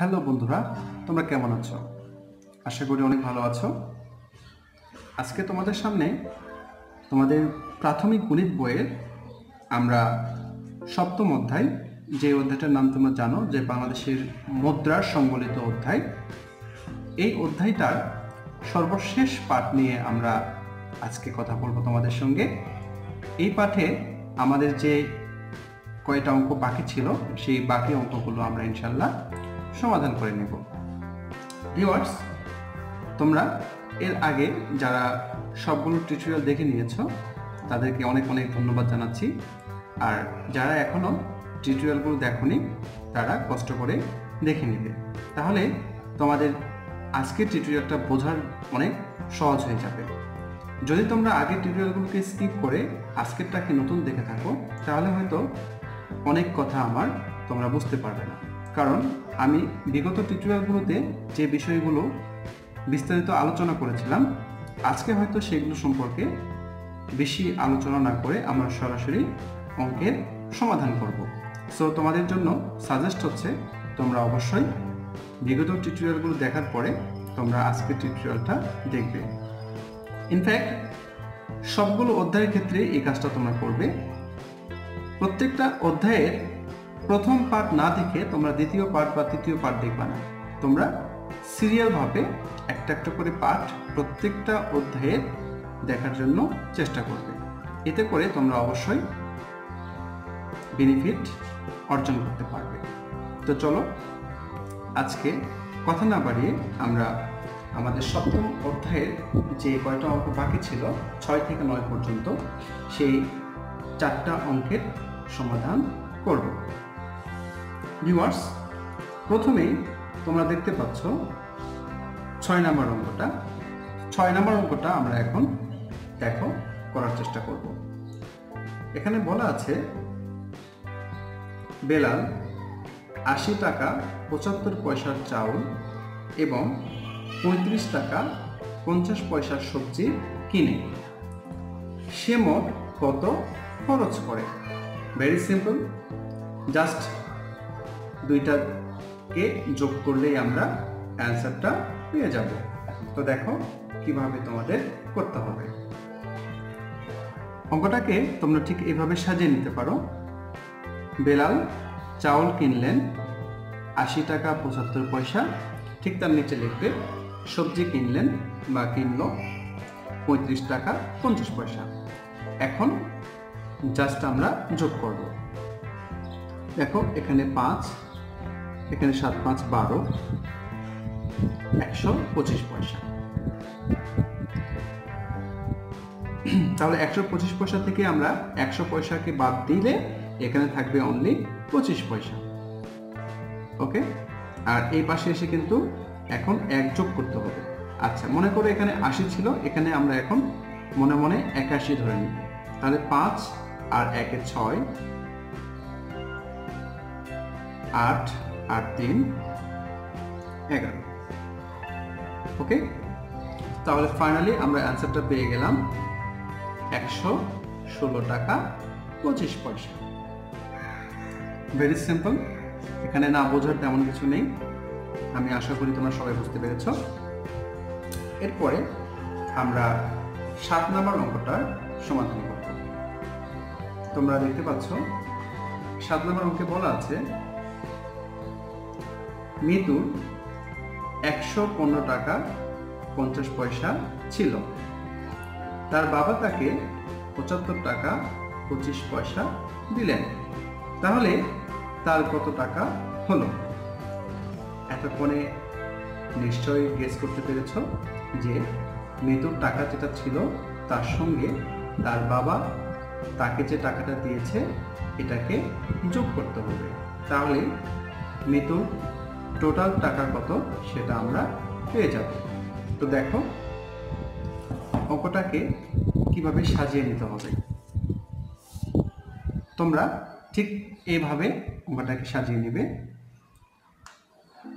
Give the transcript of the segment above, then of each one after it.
Hello বন্ধুরা, তোমরা কেমন আছো? আশা করি অনেক ভালো আছো। আজকে তোমাদের সামনে তোমাদের প্রাথমিক গণিত বইয়ের আমরা সপ্তম অধ্যায়, যে অধ্যায়টার নাম তোমরা জানো, যে বাংলাদেশের মুদ্রার সংবলিত অধ্যায়, এই অধ্যায়টার সর্বশেষ পাঠ নিয়ে আমরা আজকে কথা বলবো তোমাদের সঙ্গে। এই পাঠে আমাদের যে কয়টা অঙ্ক বাকি ছিল, সেই বাকি অঙ্কগুলো আমরা ইনশাল্লাহ সমাধান করে নেব। ভিউয়ার্স, তোমরা এর আগে যারা সবগুলো টিউটোরিয়াল দেখে নিয়েছো তাদেরকে অনেক অনেক ধন্যবাদ জানাচ্ছি। আর যারা এখনো টিউটোরিয়ালগুলো দেখোনি তারা কষ্ট করে দেখে নেবে, তাহলে তোমাদের আজকের টিউটোরিয়ালটা বোঝার অনেক সহজ হয়ে যাবে। যদি তোমরা আগের টিউটোরিয়ালগুলোকে স্কিপ করে আজকেরটাকে নতুন দেখে থাকো, তাহলে হয়তো অনেক কথা আমার তোমরা বুঝতে পারবে না। কারণ আমি বিগত টিউটোরিয়ালগুলোতে যে বিষয়গুলো বিস্তারিত আলোচনা করেছিলাম, আজকে হয়তো সেগুলো সম্পর্কে বেশি আলোচনা না করে আমরা সরাসরি অঙ্কের সমাধান করব। সো তোমাদের জন্য সাজেস্ট হচ্ছে তোমরা অবশ্যই বিগত টিউটোরিয়ালগুলো দেখার পরে তোমরা আজকের টিউটোরিয়ালটা দেখবে। ইনফ্যাক্ট সবগুলো অধ্যায়ের ক্ষেত্রে এই কাজটা তোমরা করবে। প্রত্যেকটা অধ্যায়ের প্রথম পার্ট না দেখে তোমরা দ্বিতীয় পার্ট বা তৃতীয় পার্ট দেখবা না। তোমরা সিরিয়ালভাবে একটা একটা করে পার্ট প্রত্যেকটা অধ্যায়ের দেখার জন্য চেষ্টা করবে। এতে করে তোমরা অবশ্যই বেনিফিট অর্জন করতে পারবে। তো চলো, আজকে কথা না বাড়িয়ে আমরা আমাদের সপ্তম অধ্যায়ের যে কয়টা অঙ্ক বাকি ছিল 6 থেকে 9 পর্যন্ত, সেই 4টা অঙ্কের সমাধান করব। ভিউয়ার্স, প্রথমেই তোমরা দেখতে পাচ্ছ 6 নম্বর অঙ্কটা। 6 নম্বর অঙ্কটা আমরা এখন দেখো করার চেষ্টা করব। এখানে বলা আছে, বেলাল 80 টাকা 75 পয়সার চাউল এবং 35 টাকা 50 পয়সার সবজি কিনে সে মোট কত খরচ করে। ভেরি সিম্পল, জাস্ট দুইটাকে যোগ করলেই আমরা অ্যান্সারটা পেয়ে যাব। তো দেখো কিভাবে তোমাদের করতে হবে। অঙ্কটাকে তোমরা ঠিক এভাবে সাজিয়ে নিতে পারো। বেলাল চাউল কিনলেন 80 টাকা 75 পয়সা, ঠিক তার নিচে লিখবে সবজি কিনলেন বা কিনলো 35 টাকা 50 পয়সা। এখন জাস্ট আমরা যোগ করব। দেখো এখানে 5, এখানে 7 5 12, 125 পয়সা। তাহলে 125 পয়সা থেকে আমরা 100 পয়সাকে বাদ দিলে এখানে থাকবে অনলি 25 পয়সা। ওকে, আর এই পাশে এসে কিন্তু এখন 1 যোগ করতে হবে। আচ্ছা, মনে করো এখানে 80 ছিল, এখানে আমরা এখন মনে মনে 81 ধরে নিব। তাহলে 5 আর 1 এ 6, 8 আর 3 11। ওকে, তাহলে ফাইনালি আমরা অ্যান্সারটা পেয়ে গেলাম 116 টাকা 25 পয়সা। ভেরি সিম্পল, এখানে না বোঝার তেমন কিছু নেই। আমি আশা করি তোমরা সবাই বুঝতে পেরেছ। এরপরে আমরা 7 নম্বর অঙ্কটার সমাধান করব। তোমরা দেখতে পাচ্ছ 7 নম্বর অঙ্কে বলা আছে, মিতুর 115 টাকা 50 পয়সা ছিল, তার বাবা তাকে 75 টাকা 25 পয়সা দিলেন, তাহলে তার কত টাকা হলো? এতক্ষণে নিশ্চয়ই গেস করতে পেরেছ যে মিতুর টাকা যেটা ছিল তার সঙ্গে তার বাবা তাকে যে টাকাটা দিয়েছে এটাকে যোগ করতে হবে। তাহলে মিতুর টোটাল টাকা কত সেটা আমরা পেয়ে যাব। তো দেখো অঙ্কটাকে কিভাবে সাজিয়ে নিতে হবে। তোমরা ঠিক এইভাবে অঙ্কটাকে সাজিয়ে নেবে।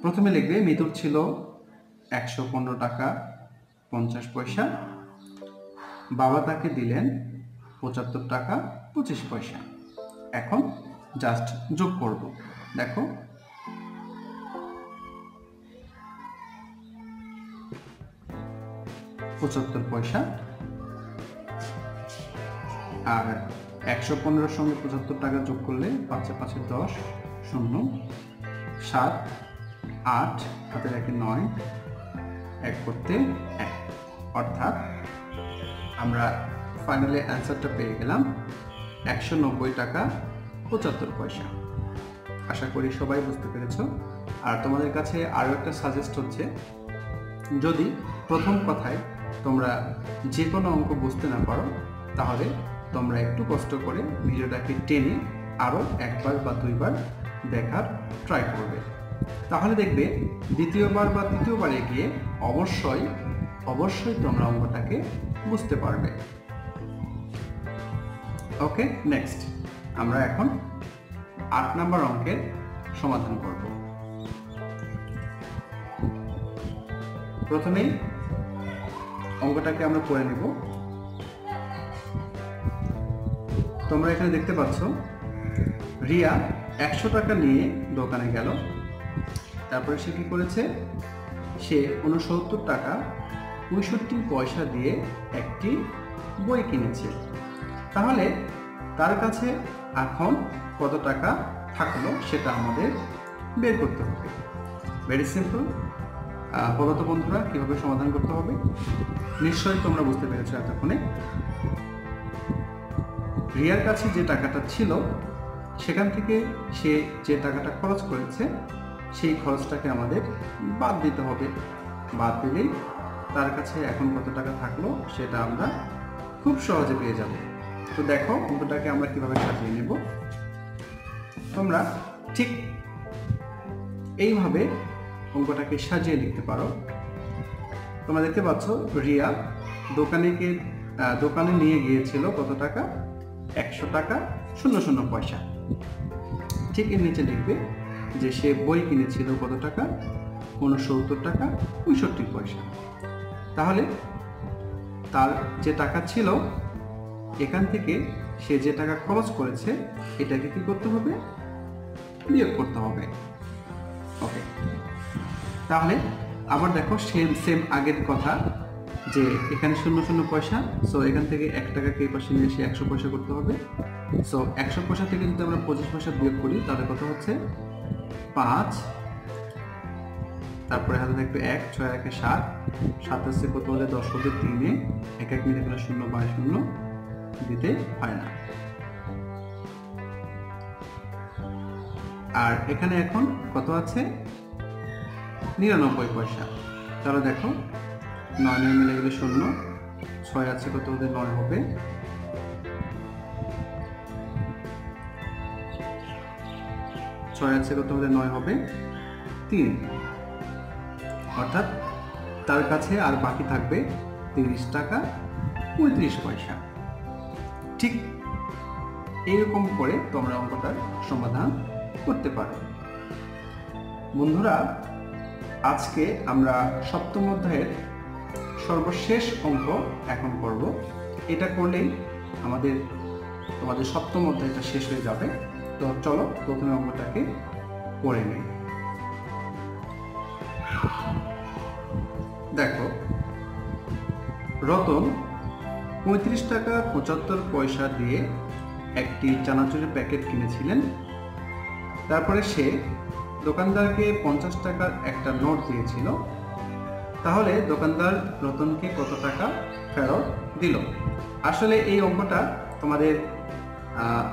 প্রথমে লিখবে মিতুর ছিল 115 টাকা 50 পয়সা, বাবা তাকে দিলেন 75 টাকা 25 পয়সা। এখন জাস্ট যোগ করব। দেখো 75 পয়সা। আর 115 সঙ্গে 75 টাকা যোগ করলে 5 5 10 শূন্য 7 8 হাতে রাখি 9 এক করতে 1, অর্থাৎ আমরা ফাইনালি অ্যান্সারটা পেয়ে গেলাম 190 টাকা 75 পয়সা। আশা করি সবাই বুঝতে পেরেছো। আর তোমাদের কাছে আরও একটা সাজেস্ট হচ্ছে, যদি প্রথম কথায় তোমরা যে কোনো অঙ্ক বুঝতে না পারো তাহলে তোমরা একটু কষ্ট করে ভিডিওটাকে টেনে আরও একবার বা দুইবার দেখার ট্রাই করবে, তাহলে দেখবে দ্বিতীয়বার বা তৃতীয়বারে গিয়ে অবশ্যই তোমরা অঙ্কটাকে বুঝতে পারবে। ওকে, নেক্সট আমরা এখন 8 নম্বর অঙ্কের সমাধান করব। প্রথমেই অঙ্কটাকে আমরা করে নেব। তোমরা এখানে দেখতে পাচ্ছ রিয়া 100 টাকা নিয়ে দোকানে গেল। তারপরে সে কি করেছে, সে 69 টাকা 65 পয়সা দিয়ে একটি বই কিনেছে। তাহলে তার কাছে এখন কত টাকা থাকলো সেটা আমাদের বের করতে হবে। Very simple. বলো তো বন্ধুরা কিভাবে সমাধান করতে হবে? নিশ্চয়ই তোমরা বুঝতে পেরেছো এতক্ষণে। রিয়ার কাছে যে টাকাটা ছিল সেখান থেকে সে যে টাকাটা খরচ করেছে সেই খরচটাকে আমাদের বাদ দিতে হবে। বাদ দিলেই তার কাছে এখন কত টাকা থাকলো সেটা আমরা খুব সহজে পেয়ে যাব। তো দেখো অঙ্কটাকে আমরা কিভাবে সাজিয়ে নেব। তোমরা ঠিক এইভাবে অঙ্কটাকে সাজিয়ে লিখতে পারো। তোমরা দেখতে পাচ্ছ রিয়া দোকানে নিয়ে গিয়েছিল কত টাকা, 100 টাকা 00 পয়সা। ঠিক এর নিচে লিখবে যে সে বই কিনেছিল কত টাকা, 69 টাকা 65 পয়সা। তাহলে তার যে টাকা ছিল এখান থেকে সে যে টাকা খরচ করেছে এটাকে কি করতে হবে, বিয়োগ করতে হবে। ওকে, তাহলে আবার দেখো সেম আগের কথা যে এখানে 00 পয়সা, সো এখান থেকে 1 টাকাকে এই পাশে নিয়ে এসে 100 পয়সা করতে হবে। সো 100 পয়সা থেকে যদি আমরা 25 পয়সা বিয়োগ করি তাহলে কত হচ্ছে 5, তারপরে হাতে থাকবে 1, 6 1 7, 7 আসছে কত হলে 10 হলে 3 1 1 মিলে গেলে 0 বাই 0 দিতে হয় না। আর এখানে এখন কত আছে 99 পয়সা। তাহলে দেখো 9 মিলে গেলে 0, 6 আছে কত হলে 9 হবে, 6 আছে কত হলে 9 হবে 3, অর্থাৎ তার কাছে আর বাকি থাকবে 30 টাকা 35 পয়সা। ঠিক এইরকম করে তোমরা অঙ্কটার সমাধান করতে পারো। বন্ধুরা, আজকে আমরা সপ্তম অধ্যায়ের সর্বশেষ অঙ্ক এখন করব। এটা করলেই তোমাদের সপ্তম অধ্যায়টা শেষ হয়ে যাবে। তো চলো প্রথমে অঙ্কটাকে করে নেই। দেখো, রতন 35 টাকা 75 পয়সা দিয়ে একটি চানাচুরের প্যাকেট কিনেছিলেন। তারপরে সে দোকানদারকে 50 টাকার একটা নোট দিয়েছিল। তাহলে দোকানদার রতনকে কত টাকা ফেরত দিল? আসলে এই অঙ্কটা তোমাদের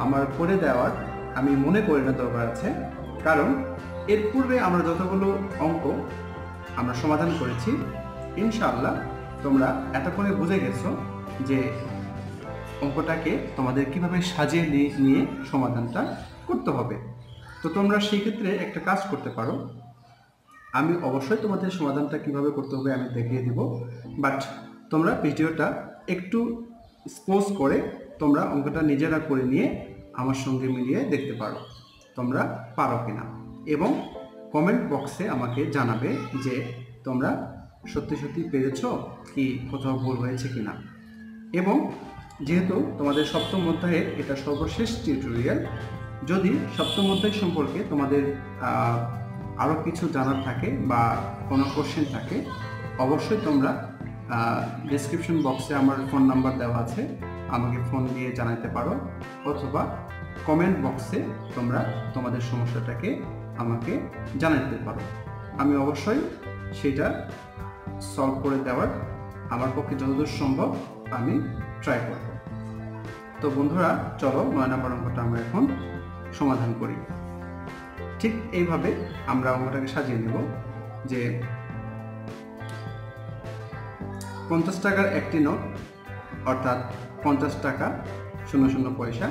আমার করে দেওয়ার আমি মনে করি না দরকার আছে, কারণ এর পূর্বে আমরা যতগুলো অঙ্ক আমরা সমাধান করেছি ইনশাআল্লাহ তোমরা এতক্ষণে বুঝে গেছো যে অঙ্কটাকে তোমাদের কিভাবে সাজিয়ে নিয়ে সমাধানটা করতে হবে। তো তোমরা সেই ক্ষেত্রে একটা কাজ করতে পারো। আমি অবশ্যই তোমাদের সমাধানটা কিভাবে করতে হবে আমি দেখিয়ে দিব, বাট তোমরা ভিডিওটা একটু স্পোজ করে তোমরা অঙ্কটা নিজেরা করে নিয়ে আমার সঙ্গে মিলিয়ে দেখতে পারো তোমরা পারো কিনা, এবং কমেন্ট বক্সে আমাকে জানাবে যে তোমরা সত্যি পেরেছো কি কোথাও ভুল হয়েছে কিনা। এবং যেহেতু তোমাদের সপ্তম অধ্যায়ের এটা সর্বশেষ টিউটোরিয়াল, যদি সপ্তম অধ্যায় সম্পর্কে তোমাদের আরও কিছু জানার থাকে বা কোনো কোশ্চেন থাকে অবশ্যই তোমরা ডেসক্রিপশন বক্সে আমার ফোন নাম্বার দেওয়া আছে, আমাকে ফোন দিয়ে জানাতে পারো, অথবা কমেন্ট বক্সে তোমরা তোমাদের সমস্যাটাকে আমাকে জানাতে পারো। আমি অবশ্যই সেটা সলভ করে দেওয়ার আমার পক্ষে যতদূর সম্ভব আমি ট্রাই করব। তো বন্ধুরা, চলো 9 নম্বর অঙ্কটা আমরা এখন সমাধান করি। ঠিক এইভাবে আমরা অঙ্কটাকে সাজিয়ে নেব যে 50 টাকার একটি নোট, অর্থাৎ 50 টাকা 00 পয়সা,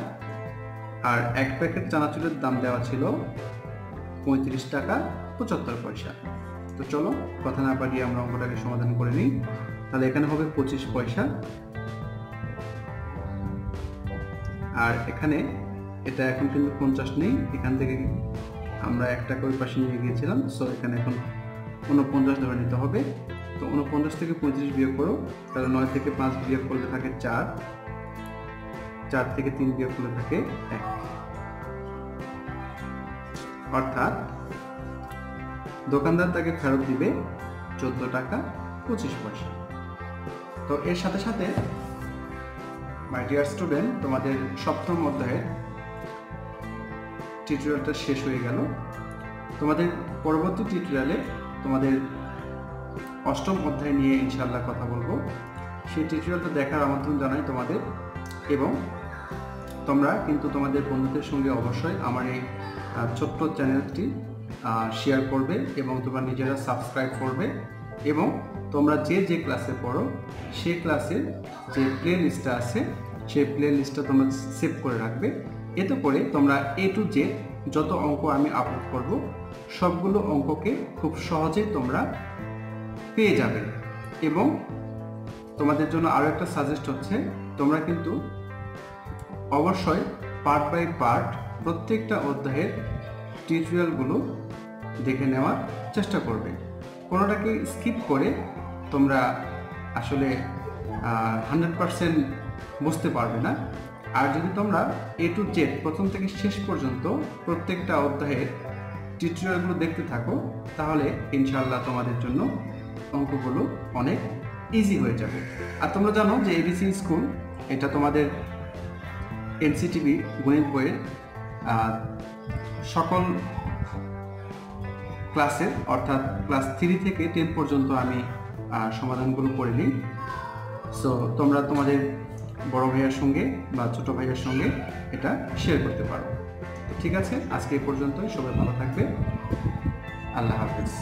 আর এক প্যাকেট চানাচুরের দাম দেওয়া ছিল 35 টাকা 75 পয়সা। তো চলো কথা না বাড়িয়ে আমরা অঙ্কটাকে সমাধান করে নিই। তাহলে এখানে হবে 25 পয়সা, আর এখানে এটা এখন কিন্তু 50 নেই, এখান থেকে আমরা 1 টাকা ওই পাশে নিয়ে গিয়েছিলাম, সো এখানে এখন 49 ধরে নিতে হবে। তো 49 থেকে 35 বিয়োগ করো, তাহলে 9 থেকে 5 বিয়োগ করলে থাকে 4, 4 থেকে 3 বিয়োগ করলে থাকে 1, অর্থাৎ দোকানদার তাকে ফেরত দিবে 14 টাকা 25 পয়সা। তো এর সাথে সাথে মাই ডিয়ার স্টুডেন্ট, তোমাদের সপ্তম অধ্যায়ের টিউটোরিয়ালটা শেষ হয়ে গেল। তোমাদের পরবর্তী টিউটোরিয়ালে তোমাদের অষ্টম অধ্যায় নিয়ে ইনশাআল্লাহ কথা বলবো। সেই টিউটোরিয়ালটা দেখার আমন্ত্রণ জানাই তোমাদের, এবং তোমরা কিন্তু তোমাদের বন্ধুদের সঙ্গে অবশ্যই আমার এই ছোট্ট চ্যানেলটি শেয়ার করবে, এবং তোমরা নিজেরা সাবস্ক্রাইব করবে, এবং তোমরা যে ক্লাসে পড়ো সেই ক্লাসের যে প্লে লিস্টটা আছে সেই প্লে লিস্টটা তোমরা সেভ করে রাখবে। এতে করে তোমরা A to Z যত অঙ্ক আমি আপলোড করব সবগুলো অঙ্ককে খুব সহজে তোমরা পেয়ে যাবে। এবং তোমাদের জন্য আরও একটা সাজেস্ট হচ্ছে, তোমরা কিন্তু অবশ্যই পার্ট বাই পার্ট প্রত্যেকটা অধ্যায়ের টিউটোরিয়ালগুলো দেখে নেওয়ার চেষ্টা করবে। কোনোটাকে স্কিপ করে তোমরা আসলে 100% বুঝতে পারবে না। আর যদি তোমরা A to Z প্রথম থেকে শেষ পর্যন্ত প্রত্যেকটা অধ্যায়ের টিউটোরিয়ালগুলো দেখতে থাকো, তাহলে ইনশাআল্লাহ তোমাদের জন্য অঙ্কগুলো অনেক ইজি হয়ে যাবে। আর তোমরা জানো যে ABC স্কুল এটা তোমাদের NCTB গণিত বইয়ের সকল ক্লাসের, অর্থাৎ ক্লাস 3 থেকে 10 পর্যন্ত আমি সমাধানগুলো করে নিই। সো তোমরা তোমাদের বড় ভাইয়ের সঙ্গে বা ছোট ভাইয়ের সঙ্গে এটা শেয়ার করতে পারো। ঠিক আছে, আজকে এই পর্যন্তই। সবাই ভালো থাকবে। আল্লাহ হাফেজ।